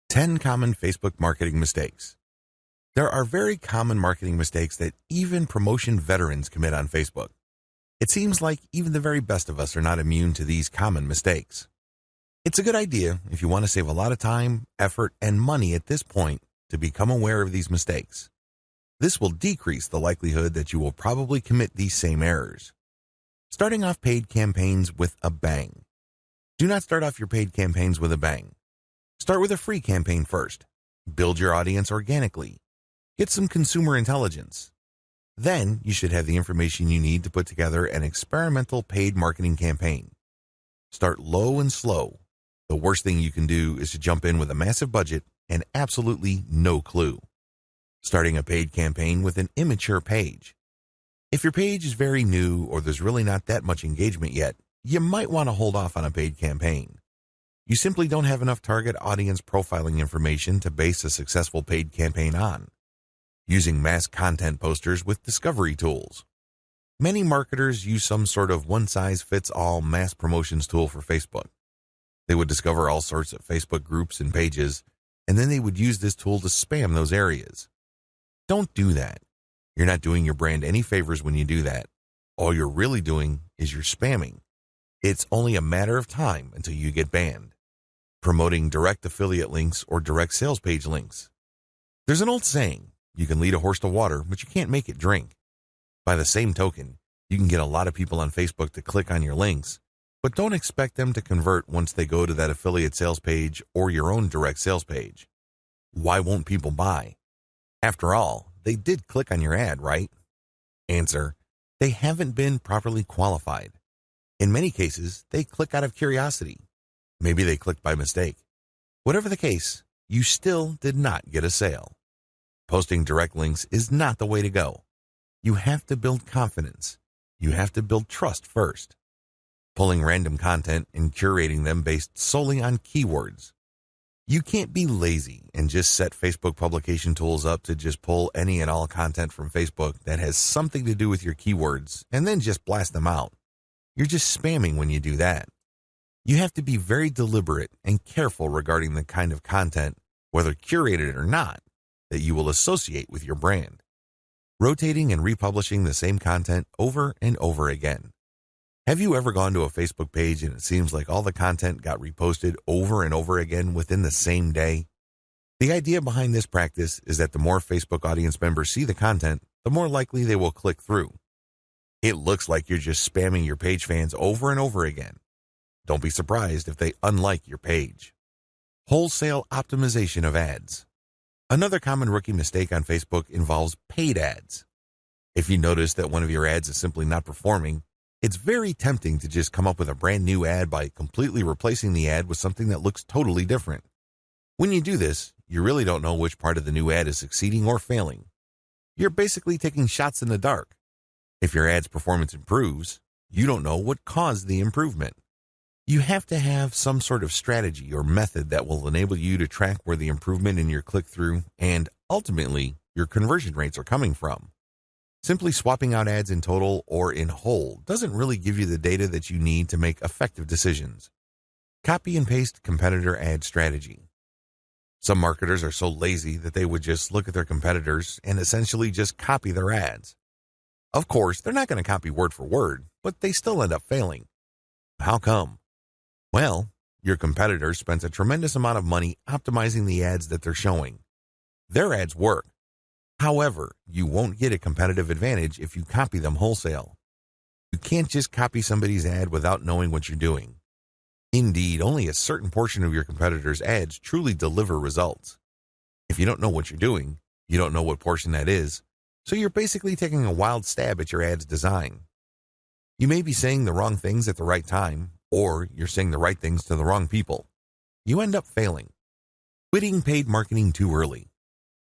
10 common Facebook marketing mistakes. There are very common marketing mistakes that even promotion veterans commit on Facebook. It seems like even the very best of us are not immune to these common mistakes. It's a good idea if you want to save a lot of time, effort, and money at this point to become aware of these mistakes. This will decrease the likelihood that you will probably commit these same errors. Starting off paid campaigns with a bang. Do not start off your paid campaigns with a bang. Start with a free campaign first. Build your audience organically. Get some consumer intelligence. Then you should have the information you need to put together an experimental paid marketing campaign. Start low and slow. The worst thing you can do is to jump in with a massive budget and absolutely no clue. Starting a paid campaign with an immature page. If your page is very new or there's really not that much engagement yet, you might want to hold off on a paid campaign. You simply don't have enough target audience profiling information to base a successful paid campaign on. Using mass content posters with discovery tools. Many marketers use some sort of one-size-fits-all mass promotions tool for Facebook. They would discover all sorts of Facebook groups and pages, and then they would use this tool to spam those areas. Don't do that. You're not doing your brand any favors when you do that. All you're really doing is you're spamming. It's only a matter of time until you get banned. Promoting direct affiliate links or direct sales page links. There's an old saying, you can lead a horse to water, but you can't make it drink. By the same token, you can get a lot of people on Facebook to click on your links, but don't expect them to convert once they go to that affiliate sales page or your own direct sales page. Why won't people buy? After all, they did click on your ad, right? Answer, they haven't been properly qualified. In many cases, they click out of curiosity. Maybe they clicked by mistake. Whatever the case, you still did not get a sale. Posting direct links is not the way to go. You have to build confidence. You have to build trust first. Pulling random content and curating them based solely on keywords. You can't be lazy and just set Facebook publication tools up to just pull any and all content from Facebook that has something to do with your keywords and then just blast them out. You're just spamming when you do that. You have to be very deliberate and careful regarding the kind of content, whether curated or not, that you will associate with your brand. Rotating and republishing the same content over and over again. Have you ever gone to a Facebook page and it seems like all the content got reposted over and over again within the same day? The idea behind this practice is that the more Facebook audience members see the content, the more likely they will click through. It looks like you're just spamming your page fans over and over again. Don't be surprised if they unlike your page. Wholesale optimization of ads. Another common rookie mistake on Facebook involves paid ads. If you notice that one of your ads is simply not performing, it's very tempting to just come up with a brand new ad by completely replacing the ad with something that looks totally different. When you do this, you really don't know which part of the new ad is succeeding or failing. You're basically taking shots in the dark. If your ad's performance improves, you don't know what caused the improvement. You have to have some sort of strategy or method that will enable you to track where the improvement in your click-through and, ultimately, your conversion rates are coming from. Simply swapping out ads in total or in whole doesn't really give you the data that you need to make effective decisions. Copy and paste competitor ad strategy. Some marketers are so lazy that they would just look at their competitors and essentially just copy their ads. Of course, they're not going to copy word for word, but they still end up failing. How come? Well, your competitor spends a tremendous amount of money optimizing the ads that they're showing. Their ads work. However, you won't get a competitive advantage if you copy them wholesale. You can't just copy somebody's ad without knowing what you're doing. Indeed, only a certain portion of your competitors' ads truly deliver results. If you don't know what you're doing, you don't know what portion that is, so you're basically taking a wild stab at your ad's design. You may be saying the wrong things at the right time, or you're saying the right things to the wrong people. You end up failing. Quitting paid marketing too early.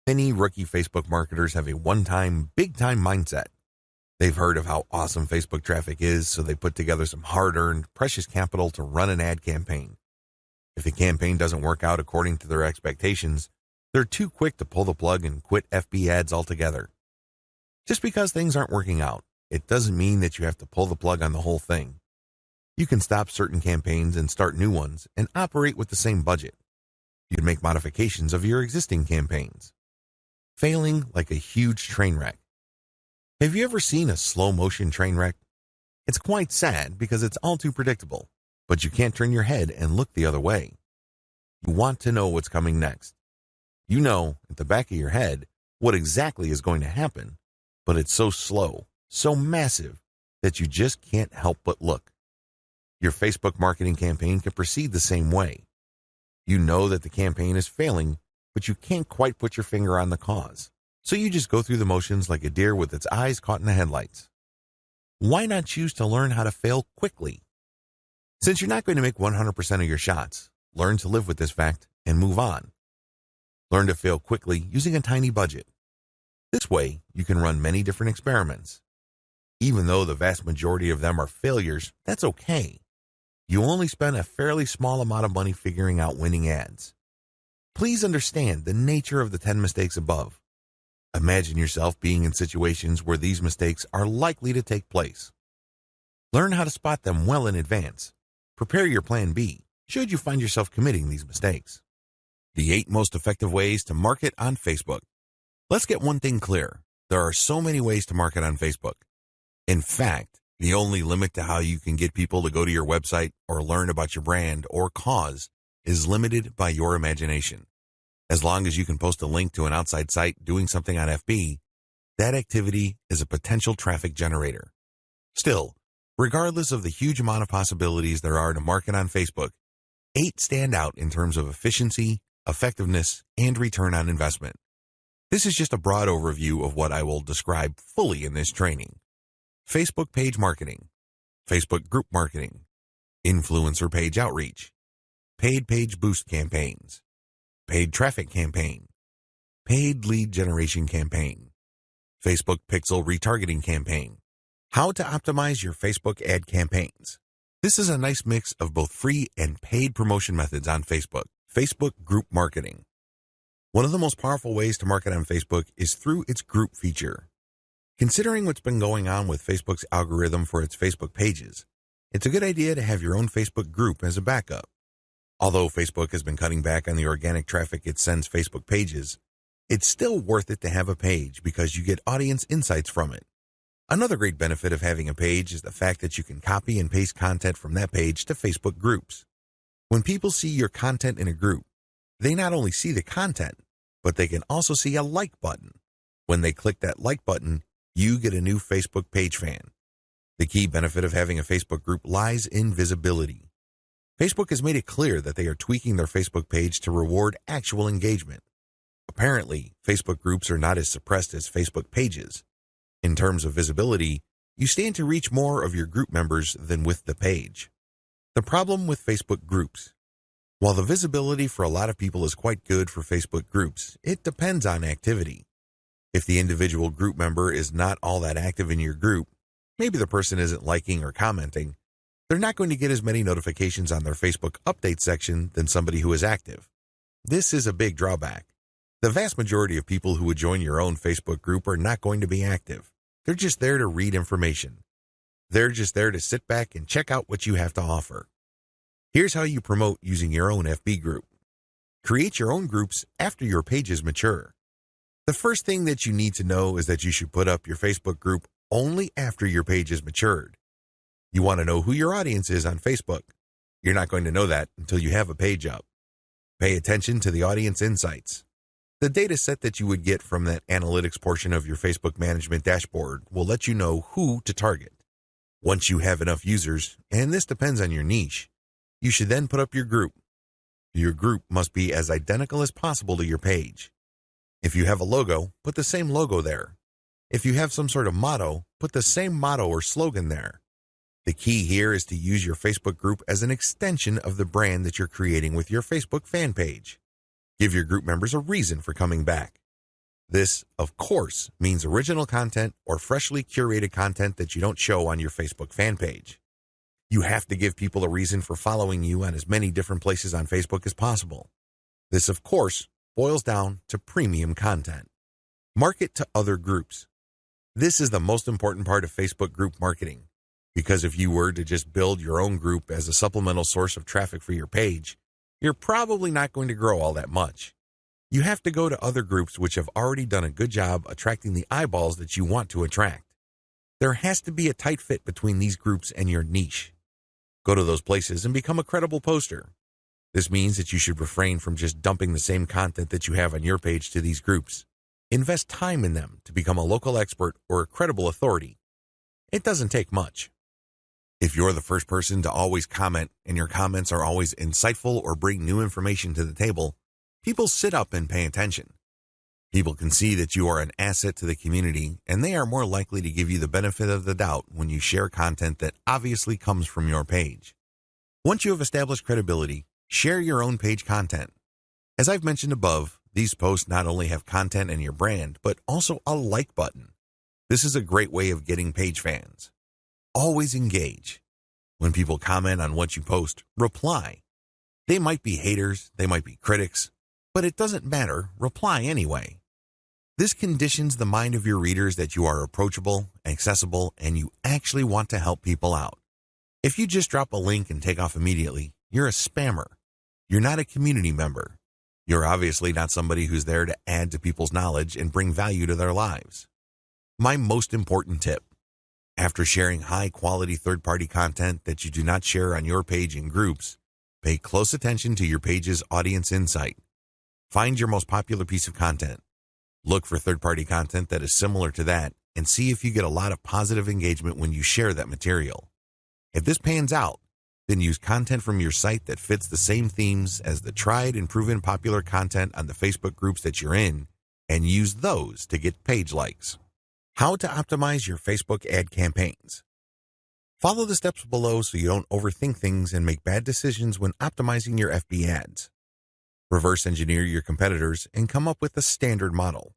Many rookie Facebook marketers have a one-time, big-time mindset. They've heard of how awesome Facebook traffic is, so they put together some hard-earned, precious capital to run an ad campaign. If the campaign doesn't work out according to their expectations, they're too quick to pull the plug and quit FB ads altogether. Just because things aren't working out, it doesn't mean that you have to pull the plug on the whole thing. You can stop certain campaigns and start new ones and operate with the same budget. You'd make modifications of your existing campaigns. Failing like a huge train wreck. Have you ever seen a slow-motion train wreck? It's quite sad because it's all too predictable, but you can't turn your head and look the other way. You want to know what's coming next. You know, at the back of your head, what exactly is going to happen, but it's so slow, so massive, that you just can't help but look. Your Facebook marketing campaign can proceed the same way. You know that the campaign is failing, but you can't quite put your finger on the cause. So you just go through the motions like a deer with its eyes caught in the headlights. Why not choose to learn how to fail quickly? Since you're not going to make 100% of your shots, learn to live with this fact and move on. Learn to fail quickly using a tiny budget. This way, you can run many different experiments. Even though the vast majority of them are failures, that's okay. You only spend a fairly small amount of money figuring out winning ads. Please understand the nature of the 10 mistakes above. Imagine yourself being in situations where these mistakes are likely to take place. Learn how to spot them well in advance. Prepare your plan B should you find yourself committing these mistakes. The 8 most effective ways to market on Facebook. Let's get one thing clear. There are so many ways to market on Facebook. In fact, the only limit to how you can get people to go to your website or learn about your brand or cause is limited by your imagination. As long as you can post a link to an outside site doing something on FB, that activity is a potential traffic generator. Still, regardless of the huge amount of possibilities there are to market on Facebook, 8 stand out in terms of efficiency, effectiveness, and return on investment. This is just a broad overview of what I will describe fully in this training. Facebook page marketing, Facebook group marketing, influencer page outreach, paid page boost campaigns, paid traffic campaign, paid lead generation campaign, Facebook pixel retargeting campaign, how to optimize your Facebook ad campaigns. This is a nice mix of both free and paid promotion methods on Facebook. Facebook group marketing. One of the most powerful ways to market on Facebook is through its group feature. Considering what's been going on with Facebook's algorithm for its Facebook pages, it's a good idea to have your own Facebook group as a backup. Although Facebook has been cutting back on the organic traffic it sends Facebook pages, it's still worth it to have a page because you get audience insights from it. Another great benefit of having a page is the fact that you can copy and paste content from that page to Facebook groups. When people see your content in a group, they not only see the content, but they can also see a like button. When they click that like button, you get a new Facebook page fan. The key benefit of having a Facebook group lies in visibility. Facebook has made it clear that they are tweaking their Facebook page to reward actual engagement. Apparently, Facebook groups are not as suppressed as Facebook pages. In terms of visibility, you stand to reach more of your group members than with the page. The problem with Facebook groups. While the visibility for a lot of people is quite good for Facebook groups, it depends on activity. If the individual group member is not all that active in your group, maybe the person isn't liking or commenting, they're not going to get as many notifications on their Facebook update section than somebody who is active. This is a big drawback. The vast majority of people who would join your own Facebook group are not going to be active. They're just there to read information. They're just there to sit back and check out what you have to offer. Here's how you promote using your own FB group. Create your own groups after your pages mature. The first thing that you need to know is that you should put up your Facebook group only after your page is matured. You want to know who your audience is on Facebook. You're not going to know that until you have a page up. Pay attention to the audience insights. The data set that you would get from that analytics portion of your Facebook management dashboard will let you know who to target. Once you have enough users, and this depends on your niche, you should then put up your group. Your group must be as identical as possible to your page. If you have a logo, put the same logo there. If you have some sort of motto, put the same motto or slogan there. The key here is to use your Facebook group as an extension of the brand that you're creating with your Facebook fan page. Give your group members a reason for coming back. This, of course, means original content or freshly curated content that you don't show on your Facebook fan page. You have to give people a reason for following you on as many different places on Facebook as possible. This, of course, boils down to premium content. Market to other groups. This is the most important part of Facebook group marketing, because if you were to just build your own group as a supplemental source of traffic for your page, you're probably not going to grow all that much. You have to go to other groups which have already done a good job attracting the eyeballs that you want to attract. There has to be a tight fit between these groups and your niche. Go to those places and become a credible poster. This means that you should refrain from just dumping the same content that you have on your page to these groups. Invest time in them to become a local expert or a credible authority. It doesn't take much. If you're the first person to always comment and your comments are always insightful or bring new information to the table, people sit up and pay attention. People can see that you are an asset to the community, and they are more likely to give you the benefit of the doubt when you share content that obviously comes from your page. Once you have established credibility, share your own page content. As I've mentioned above, these posts not only have content and your brand, but also a like button. This is a great way of getting page fans. Always engage. When people comment on what you post, reply. They might be haters, they might be critics, but it doesn't matter, reply anyway. This conditions the mind of your readers that you are approachable, accessible, and you actually want to help people out. If you just drop a link and take off immediately, you're a spammer. You're not a community member. You're obviously not somebody who's there to add to people's knowledge and bring value to their lives. My most important tip: after sharing high-quality third-party content that you do not share on your page in groups, pay close attention to your page's audience insight. Find your most popular piece of content. Look for third-party content that is similar to that and see if you get a lot of positive engagement when you share that material. If this pans out, then use content from your site that fits the same themes as the tried and proven popular content on the Facebook groups that you're in, and use those to get page likes. How to optimize your Facebook ad campaigns. Follow the steps below so you don't overthink things and make bad decisions when optimizing your FB ads. Reverse engineer your competitors and come up with a standard model.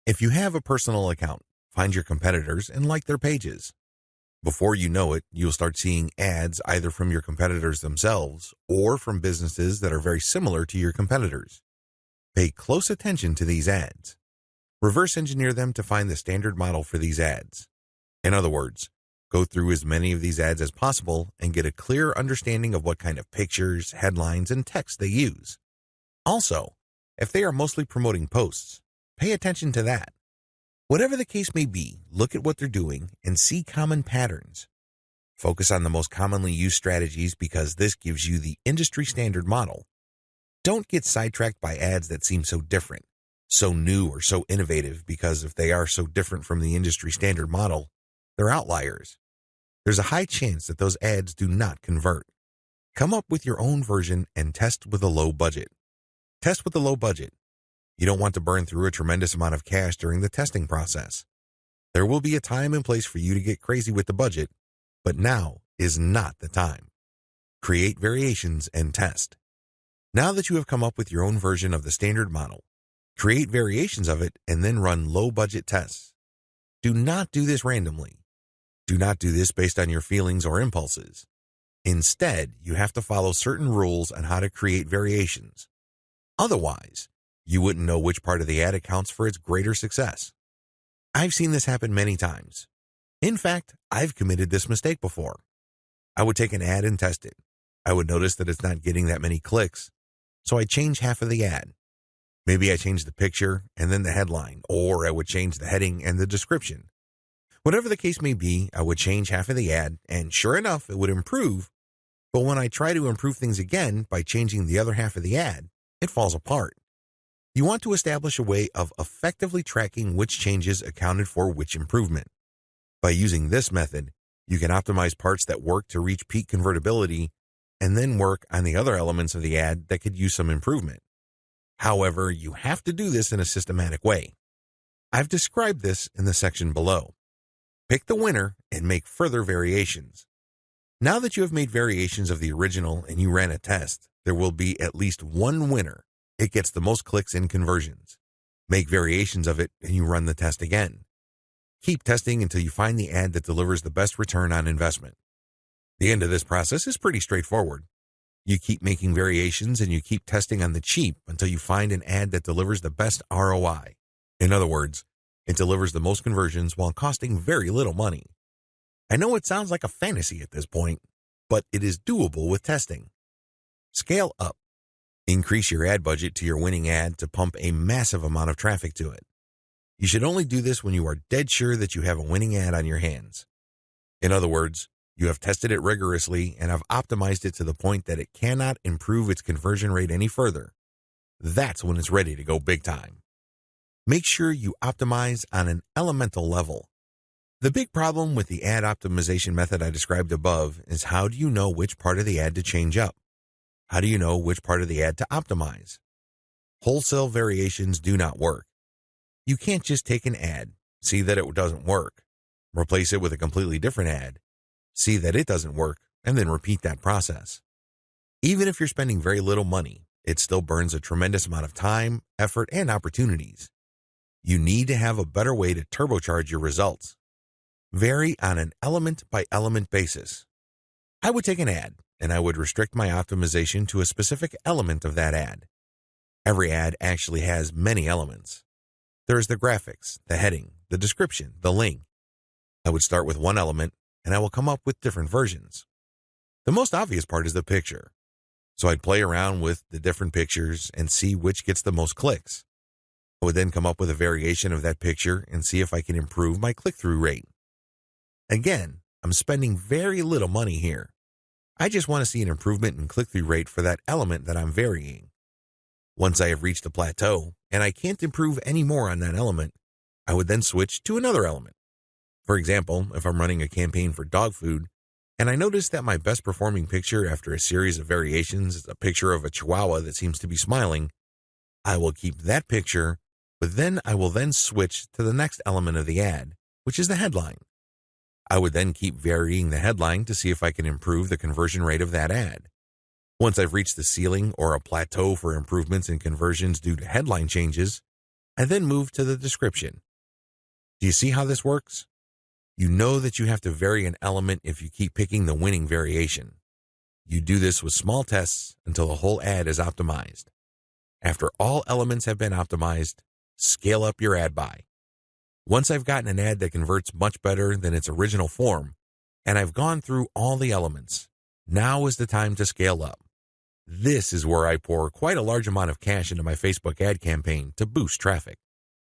If you have a personal account, find your competitors and like their pages. Before you know it, you'll start seeing ads either from your competitors themselves or from businesses that are very similar to your competitors. Pay close attention to these ads. Reverse engineer them to find the standard model for these ads. In other words, go through as many of these ads as possible and get a clear understanding of what kind of pictures, headlines, and text they use. Also, if they are mostly promoting posts, pay attention to that. Whatever the case may be, look at what they're doing and see common patterns. Focus on the most commonly used strategies because this gives you the industry standard model. Don't get sidetracked by ads that seem so different, so new or so innovative, because if they are so different from the industry standard model, they're outliers. There's a high chance that those ads do not convert. Come up with your own version and test with a low budget. Test with a low budget. You don't want to burn through a tremendous amount of cash during the testing process. There will be a time and place for you to get crazy with the budget, but now is not the time. Create variations and test. Now that you have come up with your own version of the standard model, create variations of it and then run low-budget tests. Do not do this randomly. Do not do this based on your feelings or impulses. Instead, you have to follow certain rules on how to create variations. Otherwise, you wouldn't know which part of the ad accounts for its greater success. I've seen this happen many times. In fact, I've committed this mistake before. I would take an ad and test it. I would notice that it's not getting that many clicks, so I'd change half of the ad. Maybe I changed the picture and then the headline, or I would change the heading and the description. Whatever the case may be, I would change half of the ad, and sure enough, it would improve. But when I try to improve things again by changing the other half of the ad, it falls apart. You want to establish a way of effectively tracking which changes accounted for which improvement. By using this method, you can optimize parts that work to reach peak convertibility and then work on the other elements of the ad that could use some improvement. However, you have to do this in a systematic way. I've described this in the section below. Pick the winner and make further variations. Now that you have made variations of the original and you ran a test, there will be at least one winner. It gets the most clicks and conversions. Make variations of it and you run the test again. Keep testing until you find the ad that delivers the best return on investment. The end of this process is pretty straightforward. You keep making variations and you keep testing on the cheap until you find an ad that delivers the best ROI. In other words, it delivers the most conversions while costing very little money. I know it sounds like a fantasy at this point, but it is doable with testing. Scale up. Increase your ad budget to your winning ad to pump a massive amount of traffic to it. You should only do this when you are dead sure that you have a winning ad on your hands. In other words, you have tested it rigorously and have optimized it to the point that it cannot improve its conversion rate any further. That's when it's ready to go big time. Make sure you optimize on an elemental level. The big problem with the ad optimization method I described above is how do you know which part of the ad to change up? How do you know which part of the ad to optimize? Wholesale variations do not work. You can't just take an ad, see that it doesn't work, replace it with a completely different ad, see that it doesn't work, and then repeat that process. Even if you're spending very little money, it still burns a tremendous amount of time, effort, and opportunities. You need to have a better way to turbocharge your results. Vary on an element-by-element basis. I would take an ad, and I would restrict my optimization to a specific element of that ad. Every ad actually has many elements. There's the graphics, the heading, the description, the link. I would start with one element, and I will come up with different versions. The most obvious part is the picture. So I'd play around with the different pictures and see which gets the most clicks. I would then come up with a variation of that picture and see if I can improve my click-through rate. Again, I'm spending very little money here. I just want to see an improvement in click-through rate for that element that I'm varying. Once I have reached a plateau and I can't improve any more on that element, I would then switch to another element. For example, if I'm running a campaign for dog food and I notice that my best performing picture after a series of variations is a picture of a chihuahua that seems to be smiling, I will keep that picture, but then I will then switch to the next element of the ad, which is the headline. I would then keep varying the headline to see if I can improve the conversion rate of that ad. Once I've reached the ceiling or a plateau for improvements in conversions due to headline changes, I then move to the description. Do you see how this works? You know that you have to vary an element if you keep picking the winning variation. You do this with small tests until the whole ad is optimized. After all elements have been optimized, scale up your ad buy. Once I've gotten an ad that converts much better than its original form, and I've gone through all the elements, now is the time to scale up. This is where I pour quite a large amount of cash into my Facebook ad campaign to boost traffic.